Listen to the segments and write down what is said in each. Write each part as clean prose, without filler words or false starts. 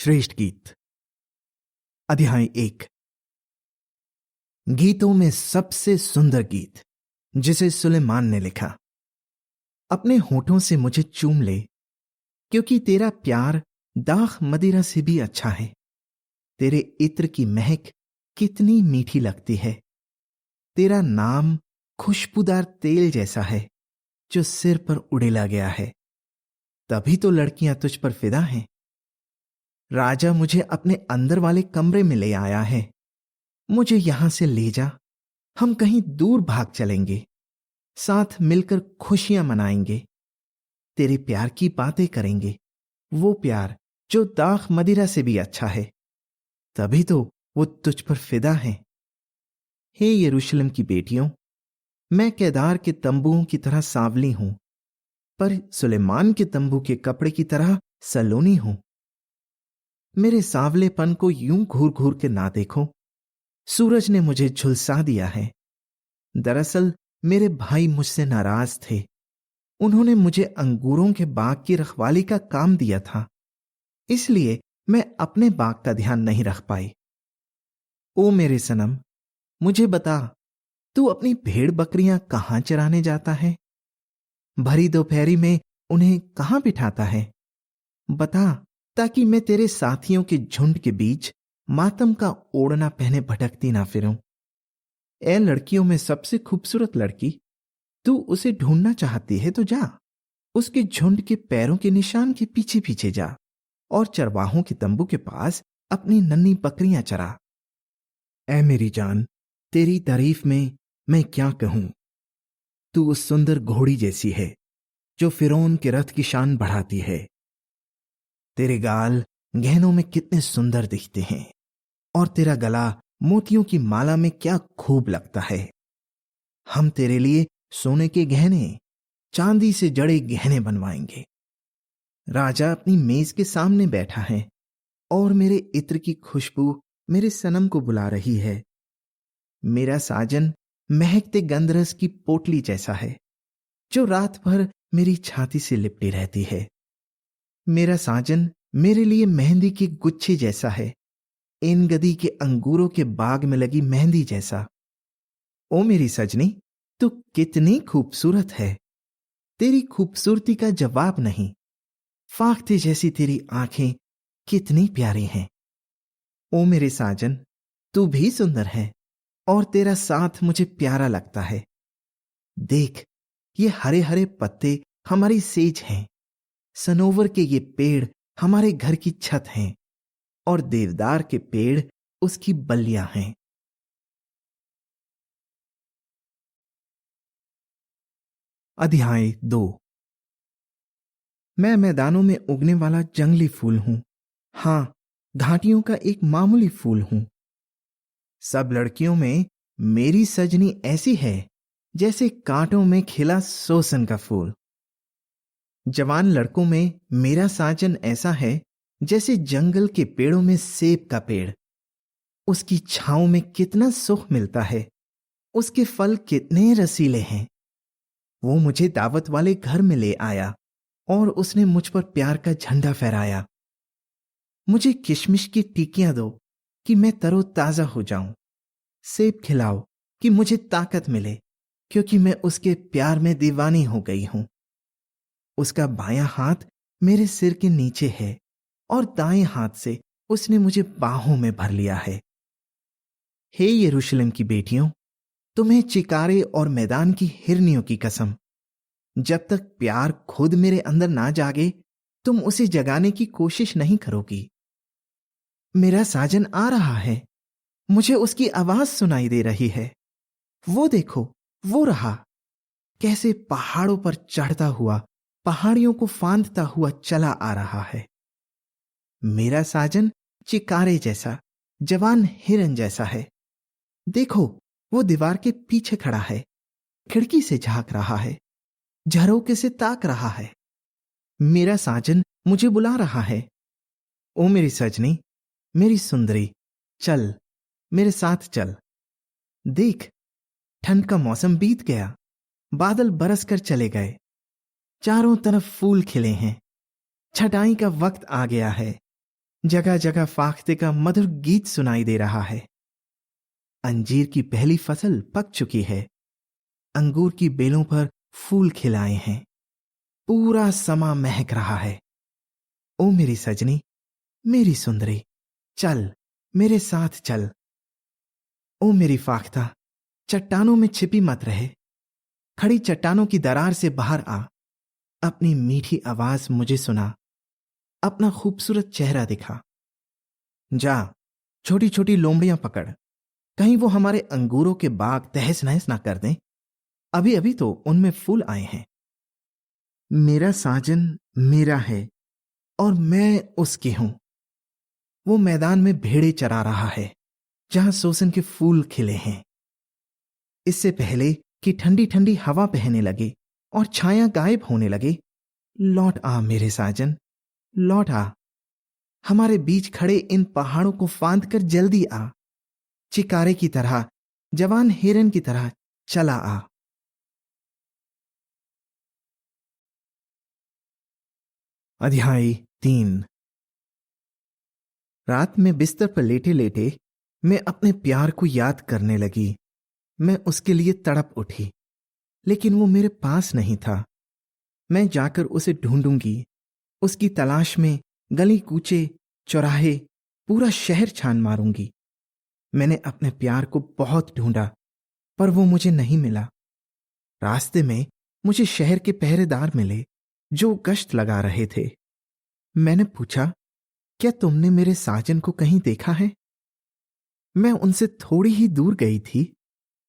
श्रेष्ठ गीत। अध्याय 1। गीतों में सबसे सुंदर गीत जिसे सुलेमान ने लिखा। अपने होठों से मुझे चूम ले, क्योंकि तेरा प्यार दाख मदिरा से भी अच्छा है। तेरे इत्र की महक कितनी मीठी लगती है। तेरा नाम खुशबूदार तेल जैसा है जो सिर पर उड़ेला गया है। तभी तो लड़कियां तुझ पर फिदा हैं। राजा मुझे अपने अंदर वाले कमरे में ले आया है। मुझे यहां से ले जा, हम कहीं दूर भाग चलेंगे, साथ मिलकर खुशियां मनाएंगे, तेरे प्यार की बातें करेंगे, वो प्यार जो दाख मदिरा से भी अच्छा है। तभी तो वो तुझ पर फिदा है। हे यरूशलेम की बेटियों, मैं केदार के तंबुओं की तरह सांवली हूं, पर सुलेमान के तंबू के कपड़े की तरह सलोनी हूं। मेरे सांवलेपन को यूं घूर घूर के ना देखो। सूरज ने मुझे झुलसा दिया है। दरअसल मेरे भाई मुझसे नाराज थे। उन्होंने मुझे अंगूरों के बाग की रखवाली का काम दिया था, इसलिए मैं अपने बाग का ध्यान नहीं रख पाई। ओ मेरे सनम, मुझे बता, तू अपनी भेड़ बकरियां कहां चराने जाता है? भरी दोपहरी में उन्हें कहां बिठाता है? बता, ताकि मैं तेरे साथियों के झुंड के बीच मातम का ओढ़ना पहने भटकती ना फिरूं। ए लड़कियों में सबसे खूबसूरत लड़की, तू उसे ढूंढना चाहती है तो जा, उसके झुंड के पैरों के निशान के पीछे पीछे जा और चरवाहों के तंबू के पास अपनी नन्ही बकरियां चरा। ए मेरी जान, तेरी तारीफ में मैं क्या कहूं। तू उस सुंदर घोड़ी जैसी है जो फिरौन के रथ की शान बढ़ाती है। तेरे गाल गहनों में कितने सुंदर दिखते हैं और तेरा गला मोतियों की माला में क्या खूब लगता है। हम तेरे लिए सोने के गहने, चांदी से जड़े गहने बनवाएंगे। राजा अपनी मेज के सामने बैठा है और मेरे इत्र की खुशबू मेरे सनम को बुला रही है। मेरा साजन महकते गंधरस की पोटली जैसा है जो रात भर मेरी छाती से लिपटी रहती है। मेरा साजन मेरे लिए मेहंदी की गुच्छी जैसा है, इन गदी के अंगूरों के बाग में लगी मेहंदी जैसा। ओ मेरी सजनी, तू कितनी खूबसूरत है। तेरी खूबसूरती का जवाब नहीं। फाख्ते जैसी तेरी आंखें कितनी प्यारी हैं। ओ मेरे साजन, तू भी सुंदर है और तेरा साथ मुझे प्यारा लगता है। देख, ये हरे हरे पत्ते हमारी सेज हैं, सनोवर के ये पेड़ हमारे घर की छत हैं और देवदार के पेड़ उसकी बल्लियां हैं। अध्याय 2। मैं मैदानों में उगने वाला जंगली फूल हूं। हां, घाटियों का एक मामूली फूल हूं। सब लड़कियों में मेरी सजनी ऐसी है जैसे कांटों में खिला सोसन का फूल। जवान लड़कों में मेरा साजन ऐसा है जैसे जंगल के पेड़ों में सेब का पेड़। उसकी छांव में कितना सुख मिलता है, उसके फल कितने रसीले हैं। वो मुझे दावत वाले घर में ले आया और उसने मुझ पर प्यार का झंडा फहराया। मुझे किशमिश की टिकियां दो कि मैं तरोताजा हो जाऊं। सेब खिलाओ कि मुझे ताकत मिले, क्योंकि मैं उसके प्यार में दीवानी हो गई हूं। उसका बायां हाथ मेरे सिर के नीचे है और दाएं हाथ से उसने मुझे बाहों में भर लिया है। हे यरूशलेम की बेटियों, तुम्हें चिकारे और मैदान की हिरनियों की कसम, जब तक प्यार खुद मेरे अंदर ना जागे तुम उसे जगाने की कोशिश नहीं करोगी। मेरा साजन आ रहा है, मुझे उसकी आवाज सुनाई दे रही है। वो देखो, वो रहा, कैसे पहाड़ों पर चढ़ता हुआ पहाड़ियों को फांदता हुआ चला आ रहा है। मेरा साजन चिकारे जैसा, जवान हिरन जैसा है। देखो, वो दीवार के पीछे खड़ा है, खिड़की से झांक रहा है, झरोके से ताक रहा है। मेरा साजन मुझे बुला रहा है। ओ मेरी सजनी, मेरी सुंदरी, चल, मेरे साथ चल। देख, ठंड का मौसम बीत गया, बादल बरस कर चले गए, चारों तरफ फूल खिले हैं, छटाई का वक्त आ गया है। जगह जगह फाख्ते का मधुर गीत सुनाई दे रहा है। अंजीर की पहली फसल पक चुकी है। अंगूर की बेलों पर फूल खिलाए हैं। पूरा समा महक रहा है। ओ मेरी सजनी, मेरी सुंदरी, चल मेरे साथ चल। ओ मेरी फाख्ता, चट्टानों में छिपी मत रहे। खड़ी चट्टानों की दरार से बाहर आ। अपनी मीठी आवाज मुझे सुना। अपना खूबसूरत चेहरा दिखा। जा, छोटी छोटी लोमड़ियां पकड़। कहीं वो हमारे अंगूरों के बाग तहस नहस ना कर दें। अभी अभी तो उनमें फूल आए हैं। मेरा साजन मेरा है और मैं उसकी हूं। वो मैदान में भेड़े चरा रहा है जहां सोसन के फूल खिले हैं। इससे पहले कि ठंडी ठंडी हवा बहने लगे और छाया गायब होने लगे, लौट आ मेरे साजन, लौट आ। हमारे बीच खड़े इन पहाड़ों को फांद कर जल्दी आ। चिकारे की तरह, जवान हिरन की तरह चला आ। अध्याय 3। रात में बिस्तर पर लेटे लेटे मैं अपने प्यार को याद करने लगी। मैं उसके लिए तड़प उठी, लेकिन वो मेरे पास नहीं था। मैं जाकर उसे ढूंढूंगी। उसकी तलाश में गली कूचे, चौराहे, पूरा शहर छान मारूंगी। मैंने अपने प्यार को बहुत ढूंढा, पर वो मुझे नहीं मिला। रास्ते में मुझे शहर के पहरेदार मिले जो गश्त लगा रहे थे। मैंने पूछा, क्या तुमने मेरे साजन को कहीं देखा है? मैं उनसे थोड़ी ही दूर गई थी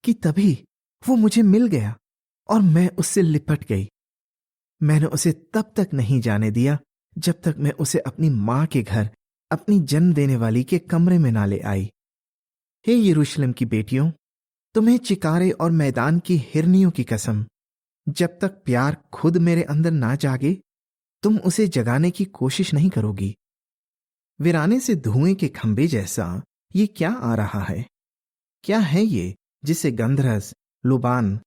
कि तभी वो मुझे मिल गया और मैं उससे लिपट गई। मैंने उसे तब तक नहीं जाने दिया जब तक मैं उसे अपनी मां के घर, अपनी जन्म देने वाली के कमरे में ना ले आई। हे यरूशलेम की बेटियों, तुम्हें चिकारे और मैदान की हिरनियों की कसम, जब तक प्यार खुद मेरे अंदर ना जागे, तुम उसे जगाने की कोशिश नहीं करोगी। वीराने से धुएं के खंभे जैसा ये क्या आ रहा है? क्या है ये जिसे गंधरस, लुबान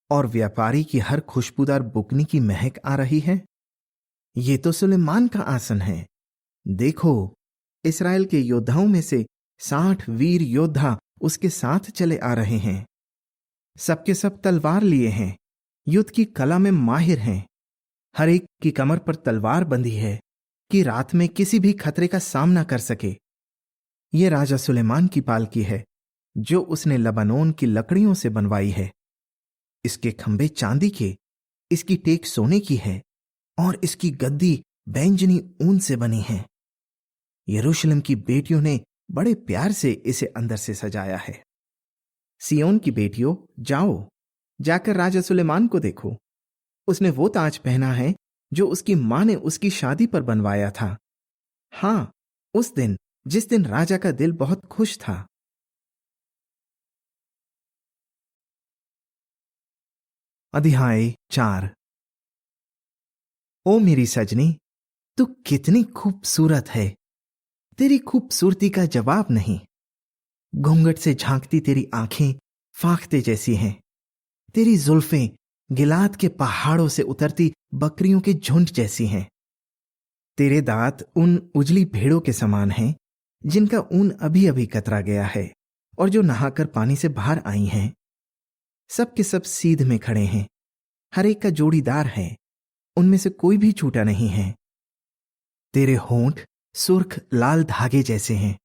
और व्यापारी की हर खुशबूदार बुकनी की महक आ रही है? ये तो सुलेमान का आसन है। देखो, इस्राएल के योद्धाओं में से 60 वीर योद्धा उसके साथ चले आ रहे हैं। सबके सब तलवार लिए हैं, युद्ध की कला में माहिर हैं। हर एक की कमर पर तलवार बंधी है कि रात में किसी भी खतरे का सामना कर सके। यह राजा सुलेमान की पालकी है जो उसने लबानोन की लकड़ियों से बनवाई है। इसके खंभे चांदी के, इसकी टेक सोने की है और इसकी गद्दी बैंजनी ऊन से बनी है। यरूशलेम की बेटियों ने बड़े प्यार से इसे अंदर से सजाया है। सियोन की बेटियों, जाओ, जाकर राजा सुलेमान को देखो। उसने वो ताज पहना है जो उसकी मां ने उसकी शादी पर बनवाया था। हां, उस दिन जिस दिन राजा का दिल बहुत खुश था। अध्याय 4। ओ मेरी सजनी, तू कितनी खूबसूरत है। तेरी खूबसूरती का जवाब नहीं। घूंघट से झांकती तेरी आंखें फाख्ते जैसी हैं। तेरी जुल्फें गिलाद के पहाड़ों से उतरती बकरियों के झुंड जैसी हैं। तेरे दांत उन उजली भेड़ों के समान हैं जिनका ऊन अभी अभी कतरा गया है और जो नहाकर पानी से बाहर आई हैं। सब के सब सीध में खड़े हैं। हर एक का जोड़ीदार है, उनमें से कोई भी छूटा नहीं है। तेरे होंठ सुर्ख लाल धागे जैसे हैं।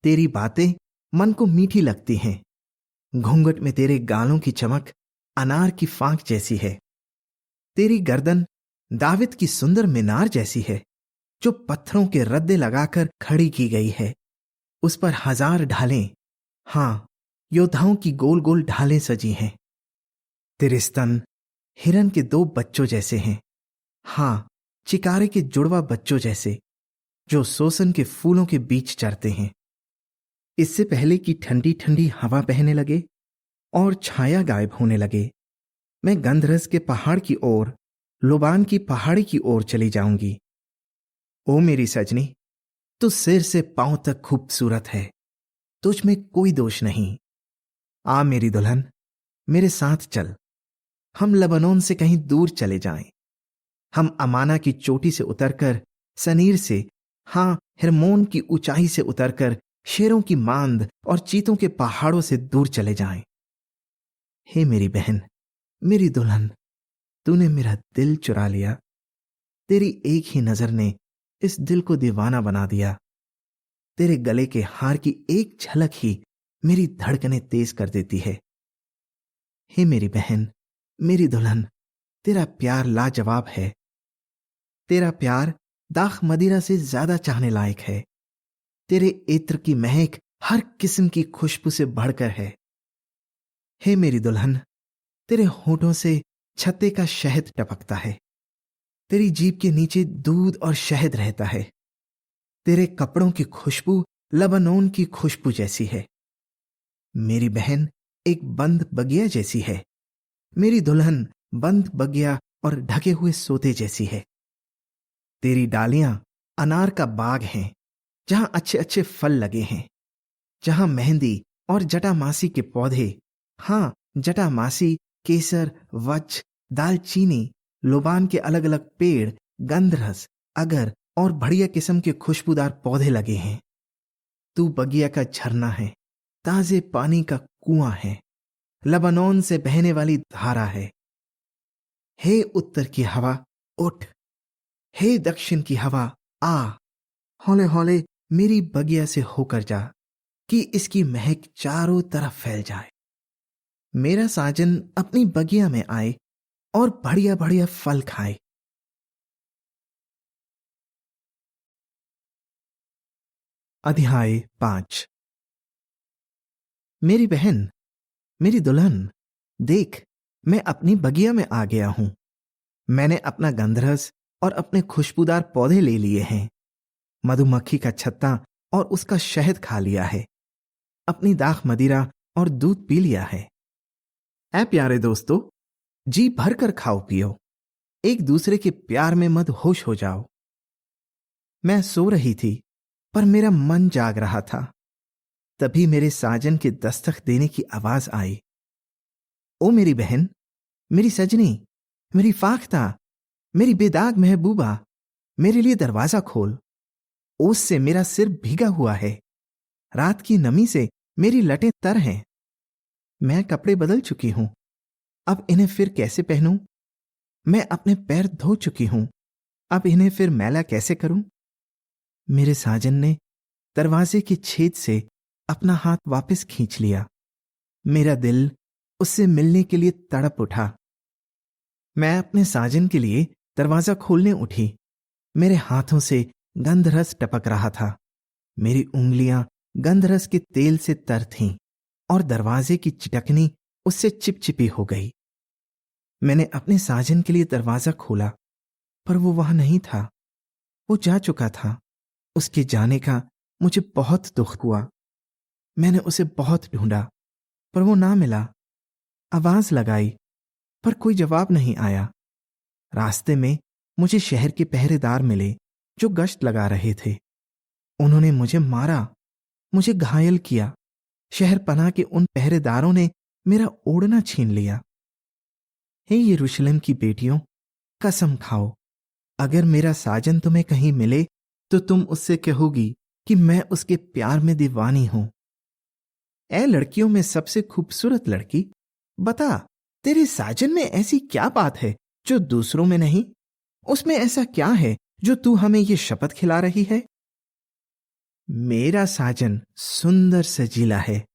तेरी बातें मन को मीठी लगती हैं। घूंघट में तेरे गालों की चमक अनार की फांक जैसी है। तेरी गर्दन दाविद की सुंदर मीनार जैसी है जो पत्थरों के रद्दे लगाकर खड़ी की गई है। उस पर 1000 ढालें, हां, योद्धाओं की गोल गोल ढालें सजी हैं। तेरे स्तन हिरन के 2 बच्चों जैसे हैं। हां, चिकारे के जुड़वा बच्चों जैसे जो सोसन के फूलों के बीच चरते हैं। इससे पहले कि ठंडी ठंडी हवा बहने लगे और छाया गायब होने लगे, मैं गंधरस के पहाड़ की ओर, लोबान की पहाड़ी की ओर चली जाऊंगी। ओ मेरी सजनी, तू सिर से पांव तक खूबसूरत है। तुझ में कोई दोष नहीं। आ मेरी दुल्हन, मेरे साथ चल। हम लबनोन से कहीं दूर चले जाएं। हम अमाना की चोटी से उतरकर सनीर से हाँ, हेर्मोन की ऊंचाई से उतरकर शेरों की मांद और चीतों के पहाड़ों से दूर चले जाएं। हे मेरी बहन, मेरी दुल्हन, तूने मेरा दिल चुरा लिया। तेरी एक ही नजर ने इस दिल को दीवाना बना दिया। तेरे गले के हार की एक झलक ही मेरी धड़कनें तेज कर देती है। हे मेरी बहन, मेरी दुल्हन, तेरा प्यार लाजवाब है। तेरा प्यार दाख मदिरा से ज्यादा चाहने लायक है। तेरे इत्र की महक हर किस्म की खुशबू से बढ़कर है। हे मेरी दुल्हन, तेरे होठों से छत्ते का शहद टपकता है। तेरी जीभ के नीचे दूध और शहद रहता है। तेरे कपड़ों की खुशबू लबनोन की खुशबू जैसी है। मेरी बहन एक बंद बगिया जैसी है। मेरी दुल्हन बंद बगिया और ढके हुए सोते जैसी है। तेरी डालियां अनार का बाग हैं, जहां अच्छे अच्छे फल लगे हैं, जहां मेहंदी और जटामासी के पौधे, हाँ, जटामासी, केसर, वच, दालचीनी, लोबान के अलग अलग पेड़, गंधरस, अगर और बढ़िया किस्म के खुशबूदार पौधे लगे हैं। तू बगिया का झरना है, ताजे पानी का कुआं है, लबनोन से बहने वाली धारा है। हे उत्तर की हवा, उठ। हे दक्षिण की हवा, आ। हौले हौले मेरी बगिया से होकर जा, कि इसकी महक चारों तरफ फैल जाए। मेरा साजन अपनी बगिया में आए और बढ़िया बढ़िया फल खाए। अध्याय 5। मेरी बहन, मेरी दुल्हन, देख, मैं अपनी बगिया में आ गया हूं। मैंने अपना गंधरस और अपने खुशबूदार पौधे ले लिए हैं। मधुमक्खी का छत्ता और उसका शहद खा लिया है। अपनी दाख मदिरा और दूध पी लिया है। ऐ प्यारे दोस्तों, जी भर कर खाओ पियो, एक दूसरे के प्यार में मत होश हो जाओ। मैं सो रही थी, पर मेरा मन जाग रहा था। तभी मेरे साजन के दस्तक देने की आवाज आई। ओ मेरी बहन, मेरी सजनी, मेरी फाख्ता, मेरी बेदाग महबूबा, मेरे लिए दरवाजा खोल। ओस से मेरा सिर भीगा हुआ है। रात की नमी से मेरी लटें तर हैं। मैं कपड़े बदल चुकी हूं, अब इन्हें फिर कैसे पहनूं? मैं अपने पैर धो चुकी हूं, अब इन्हें फिर मैला कैसे करूं? मेरे साजन ने दरवाजे के छेद से अपना हाथ वापस खींच लिया। मेरा दिल उससे मिलने के लिए तड़प उठा। मैं अपने साजन के लिए दरवाजा खोलने उठी। मेरे हाथों से गंधरस टपक रहा था। मेरी उंगलियां गंधरस के तेल से तर थीं और दरवाजे की चिटकनी उससे चिपचिपी हो गई। मैंने अपने साजन के लिए दरवाजा खोला, पर वो वहां नहीं था। वो जा चुका था। उसके जाने का मुझे बहुत दुख हुआ। मैंने उसे बहुत ढूंढा, पर वो ना मिला। आवाज लगाई, पर कोई जवाब नहीं आया। रास्ते में मुझे शहर के पहरेदार मिले, जो गश्त लगा रहे थे। उन्होंने मुझे मारा, मुझे घायल किया। शहर पनाह के उन पहरेदारों ने मेरा ओढ़ना छीन लिया। हे यरूशलेम की बेटियों, कसम खाओ, अगर मेरा साजन तुम्हें कहीं मिले तो तुम उससे कहोगी कि मैं उसके प्यार में दीवानी हूं। ऐ लड़कियों में सबसे खूबसूरत लड़की, बता, तेरे साजन में ऐसी क्या बात है जो दूसरों में नहीं? उसमें ऐसा क्या है जो तू हमें ये शपथ खिला रही है? मेरा साजन सुंदर सजीला है।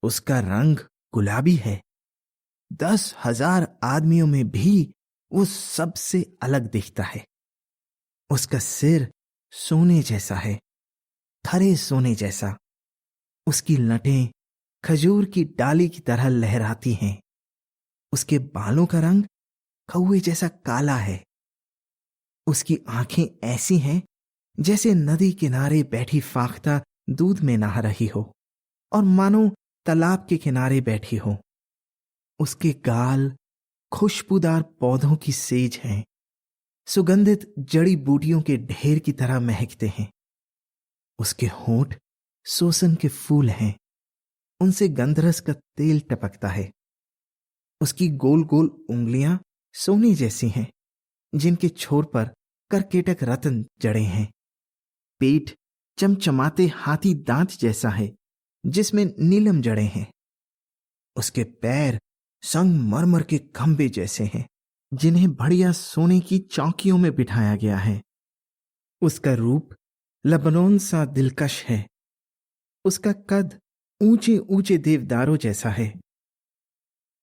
उसका रंग गुलाबी है। 10,000 आदमियों में भी वो सबसे अलग दिखता है। उसका सिर सोने जैसा है, खरे सोने जैसा। उसकी लटें खजूर की डाली की तरह लहराती हैं। उसके बालों का रंग कौवे जैसा काला है। उसकी आंखें ऐसी हैं जैसे नदी किनारे बैठी फाख्ता दूध में नहा रही हो और मानो तालाब के किनारे बैठी हो। उसके गाल खुशबूदार पौधों की सेज हैं, सुगंधित जड़ी बूटियों के ढेर की तरह महकते हैं। उसके होंठ सोसन के फूल हैं, उनसे गंधरस का तेल टपकता है। उसकी गोल गोल उंगलियां सोने जैसी हैं, जिनके छोर पर करकेटक रत्न जड़े हैं। पेट चमचमाते हाथी दांत जैसा है जिसमें नीलम जड़ें हैं। उसके पैर संगमरमर के खंभे जैसे हैं जिन्हें बढ़िया सोने की चौकियों में बिठाया गया है। उसका रूप लबनोन सा दिलकश है। उसका कद ऊंचे ऊंचे देवदारों जैसा है।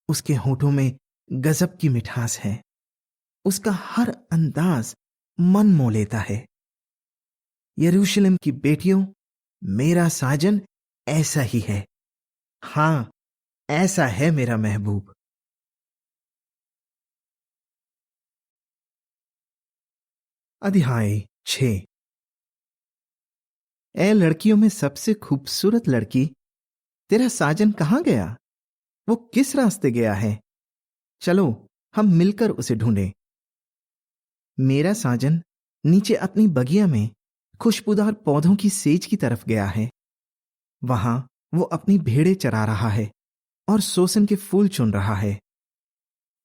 उसके होठों में गजब की मिठास है। उसका हर अंदाज मन मोह लेता है। यरूशलेम की बेटियों, मेरा साजन ऐसा ही है। हां, ऐसा है मेरा महबूब। अध्याय 6। ए लड़कियों में सबसे खूबसूरत लड़की, तेरा साजन कहां गया? वो किस रास्ते गया है? चलो हम मिलकर उसे ढूंढें। मेरा साजन नीचे अपनी बगिया में खुशबूदार पौधों की सेज की तरफ गया है। वहां वो अपनी भेड़ें चरा रहा है और सोसन के फूल चुन रहा है।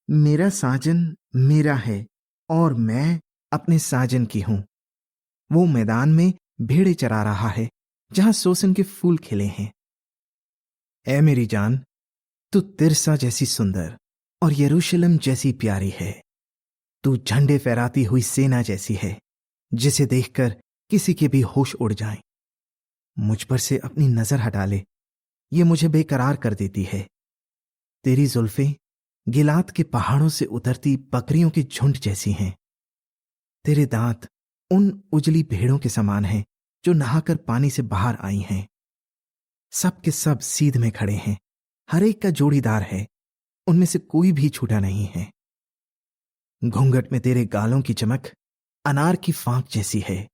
मेरा साजन मेरा है और मैं अपने साजन की हूं। वो मैदान में भेड़ें चरा रहा है जहां सोसन के फूल खिले हैं। ऐ मेरी जान, तू तिरसा जैसी सुंदर और यरूशलेम जैसी प्यारी है। तू झंडे फहराती हुई सेना जैसी है जिसे देखकर किसी के भी होश उड़ जाएं। मुझ पर से अपनी नजर हटा ले, ये मुझे बेकरार कर देती है। तेरी जुल्फें गिलाद के पहाड़ों से उतरती बकरियों के झुंड जैसी हैं। तेरे दांत उन उजली भेड़ों के समान हैं जो नहाकर पानी से बाहर आई हैं। सब के सब सीध में खड़े हैं, हर एक का जोड़ीदार है, उनमें से कोई भी छूटा नहीं है। घूंघट में तेरे गालों की चमक अनार की फांक जैसी है।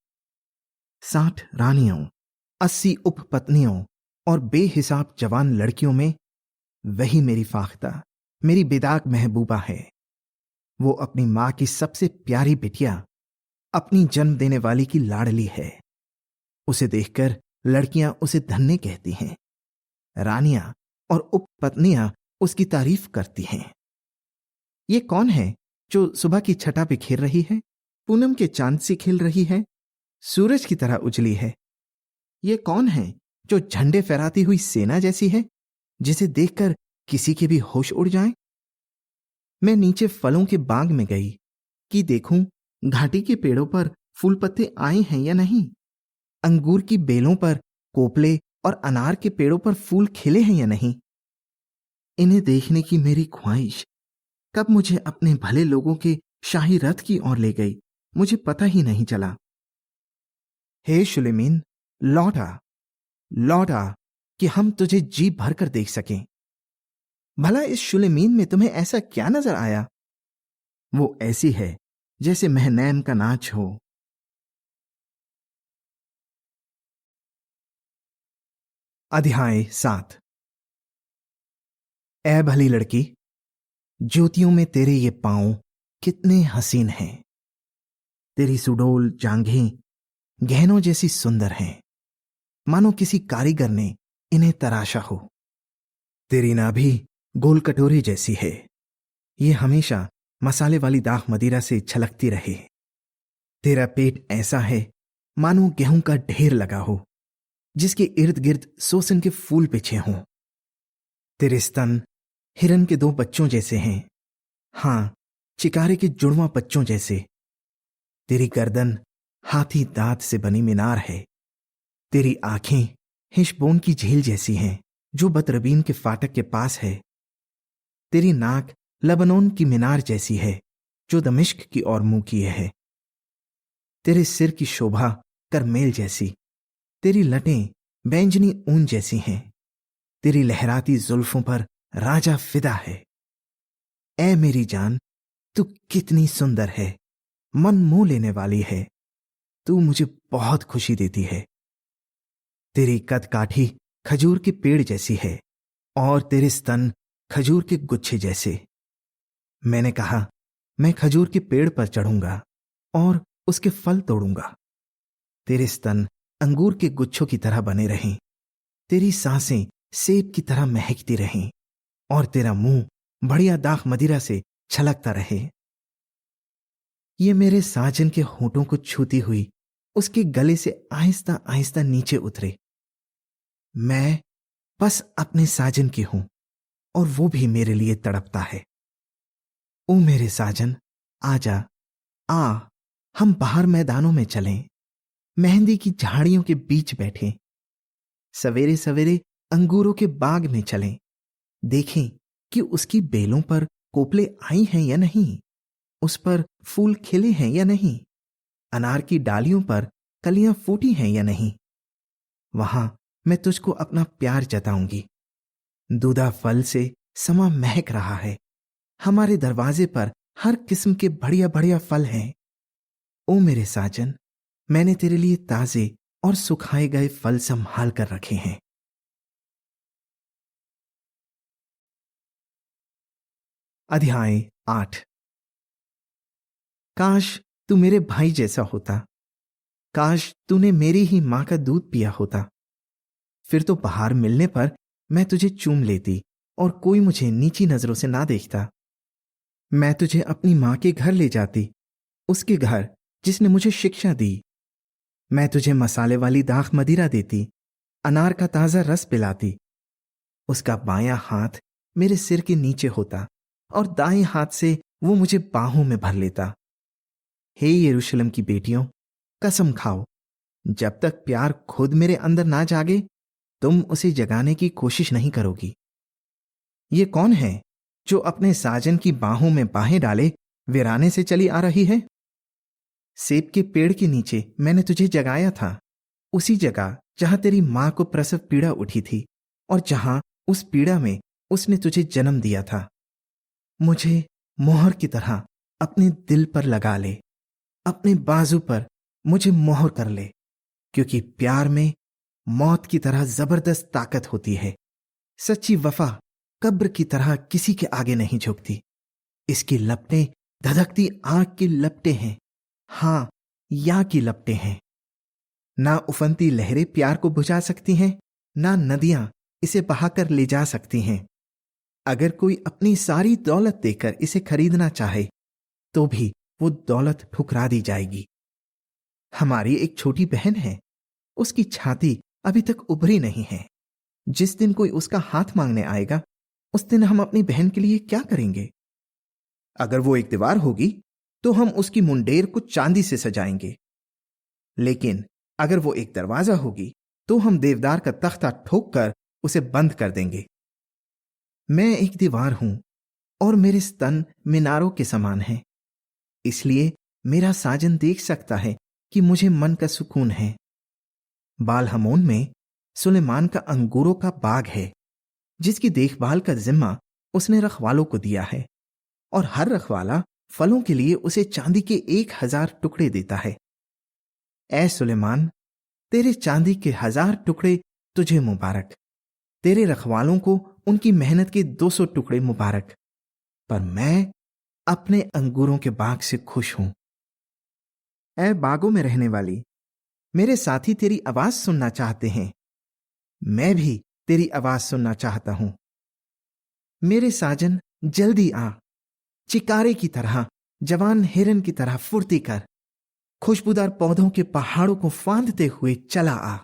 60 रानियों, 80 उपपत्नियों और बेहिसाब जवान लड़कियों में वही मेरी फाख्ता, मेरी बेदाग महबूबा है। वो अपनी मां की सबसे प्यारी बिटिया, अपनी जन्म देने वाली की लाडली है। उसे देखकर लड़कियां उसे धन्य कहती हैं। रानियां और उपपत्नियां उसकी तारीफ करती हैं। ये कौन है जो सुबह की छटा पे खेल रही है, पूनम के चांद सी खिल रही है, सूरज की तरह उजली है? ये कौन है जो झंडे फहराती हुई सेना जैसी है जिसे देखकर किसी के भी होश उड़ जाए? मैं नीचे फलों के बाग में गई कि देखूं घाटी के पेड़ों पर फूल पत्ते आए हैं या नहीं। अंगूर की बेलों पर कोपले और अनार के पेड़ों पर फूल खिले हैं या नहीं। इन्हें देखने की मेरी ख्वाहिश कब मुझे अपने भले लोगों के शाही रथ की ओर ले गई, मुझे पता ही नहीं चला। हे शुलेमीन, लौट आ, लौट आ कि हम तुझे जी भर कर देख सकें। भला इस शुलेमीन में तुम्हें ऐसा क्या नजर आया? वो ऐसी है जैसे महनैम का नाच हो। अध्याय 7। ऐ भली लड़की, ज्योतियों में तेरे ये पांव कितने हसीन हैं। तेरी सुडोल जांघें गहनों जैसी सुंदर हैं, मानो किसी कारीगर ने इन्हें तराशा हो। तेरी नाभि गोल कटोरी जैसी है, ये हमेशा मसाले वाली दाख मदिरा से छलकती रहे। तेरा पेट ऐसा है मानो गेहूं का ढेर लगा हो जिसके इर्द गिर्द सोसन के फूल बिछे हों। तेरे स्तन हिरन के 2 बच्चों जैसे हैं, हां, चिकारे के जुड़वा बच्चों जैसे। तेरी गर्दन हाथी दांत से बनी मीनार है। तेरी आंखें हिशबोन की झील जैसी हैं जो बतरबीन के फाटक के पास है। तेरी नाक लबनोन की मीनार जैसी है जो दमिश्क की ओर मुंह किए है। तेरे सिर की शोभा करमेल जैसी। तेरी लटें बैंजनी ऊन जैसी हैं। तेरी लहराती जुल्फों पर राजा फिदा है। ऐ मेरी जान, तू कितनी सुंदर है, मन मोह लेने वाली है। तू मुझे बहुत खुशी देती है। तेरी कद काठी खजूर के पेड़ जैसी है और तेरे स्तन खजूर के गुच्छे जैसे। मैंने कहा, मैं खजूर के पेड़ पर चढ़ूंगा और उसके फल तोड़ूंगा। तेरे स्तन अंगूर के गुच्छों की तरह बने रहें, तेरी सांसें सेब की तरह महकती रहें और तेरा मुंह बढ़िया दाख मदिरा से छलकता रहे। ये मेरे साजन के होठों को छूती हुई उसके गले से आहिस्ता आहिस्ता नीचे उतरे। मैं बस अपने साजन की हूं और वो भी मेरे लिए तड़पता है। ओ मेरे साजन, आजा, आ, हम बाहर मैदानों में चलें, मेहंदी की झाड़ियों के बीच बैठें, सवेरे सवेरे अंगूरों के बाग में चलें, देखें कि उसकी बेलों पर कोपले आई हैं या नहीं, उस पर फूल खिले हैं या नहीं, अनार की डालियों पर कलियां फूटी हैं या नहीं। वहां मैं तुझको अपना प्यार जताऊंगी। दूधा फल से समा महक रहा है। हमारे दरवाजे पर हर किस्म के बढ़िया बढ़िया फल हैं। ओ मेरे साजन, मैंने तेरे लिए ताजे और सुखाए गए फल संभाल कर रखे हैं। अध्याय 8। काश तू मेरे भाई जैसा होता। काश तूने मेरी ही मां का दूध पिया होता। फिर तो बाहर मिलने पर मैं तुझे चूम लेती और कोई मुझे नीची नजरों से ना देखता। मैं तुझे अपनी मां के घर ले जाती, उसके घर जिसने मुझे शिक्षा दी। मैं तुझे मसाले वाली दाख मदिरा देती, अनार का ताजा रस पिलाती। उसका बायां हाथ मेरे सिर के नीचे होता और दाएं हाथ से वो मुझे बाहों में भर लेता। हे यरूशलेम की बेटियों, कसम खाओ, जब तक प्यार खुद मेरे अंदर ना जागे तुम उसे जगाने की कोशिश नहीं करोगी। ये कौन है जो अपने साजन की बाहों में बाहें डाले वीराने से चली आ रही है? सेब के पेड़ के नीचे मैंने तुझे जगाया था, उसी जगह जहां तेरी मां को प्रसव पीड़ा उठी थी और जहां उस पीड़ा में उसने तुझे जन्म दिया था। मुझे मोहर की तरह अपने दिल पर लगा ले, अपने बाजू पर मुझे मोहर कर ले, क्योंकि प्यार में मौत की तरह जबरदस्त ताकत होती है। सच्ची वफा कब्र की तरह किसी के आगे नहीं झुकती। इसकी लपटें धधकती आग की लपटें हैं, हां, या की लपटें हैं। ना उफनती लहरें प्यार को बुझा सकती हैं, ना नदियां इसे बहाकर ले जा सकती हैं। अगर कोई अपनी सारी दौलत देकर इसे खरीदना चाहे तो भी वो दौलत ठुकरा दी जाएगी। हमारी एक छोटी बहन है, उसकी छाती अभी तक उभरी नहीं है। जिस दिन कोई उसका हाथ मांगने आएगा उस दिन हम अपनी बहन के लिए क्या करेंगे? अगर वो एक दीवार होगी तो हम उसकी मुंडेर को चांदी से सजाएंगे, लेकिन अगर वो एक दरवाजा होगी तो हम देवदार का तख्ता ठोक कर उसे बंद कर देंगे। मैं एक दीवार हूं और मेरे स्तन मीनारों के समान हैं, इसलिए मेरा साजन देख सकता है कि मुझे मन का सुकून है। बाल हमोन में सुलेमान का अंगूरों का बाग है, जिसकी देखभाल का जिम्मा उसने रखवालों को दिया है, और हर रखवाला फलों के लिए उसे चांदी के 1000 टुकड़े देता है। ऐ सुलेमान, तेरे चांदी के 1000 टुकड़े तुझे मुबारक, तेरे रखवालों को उनकी मेहनत के 200 टुकड़े मुबारक। पर मैं अपने अंगूरों के बाग से खुश हूं। ऐ बागों में रहने वाली, मेरे साथी तेरी आवाज सुनना चाहते हैं, मैं भी तेरी आवाज सुनना चाहता हूं। मेरे साजन जल्दी आ, चिकारे की तरह, जवान हिरन की तरह फुर्ती कर, खुशबूदार पौधों के पहाड़ों को फांदते हुए चला आ।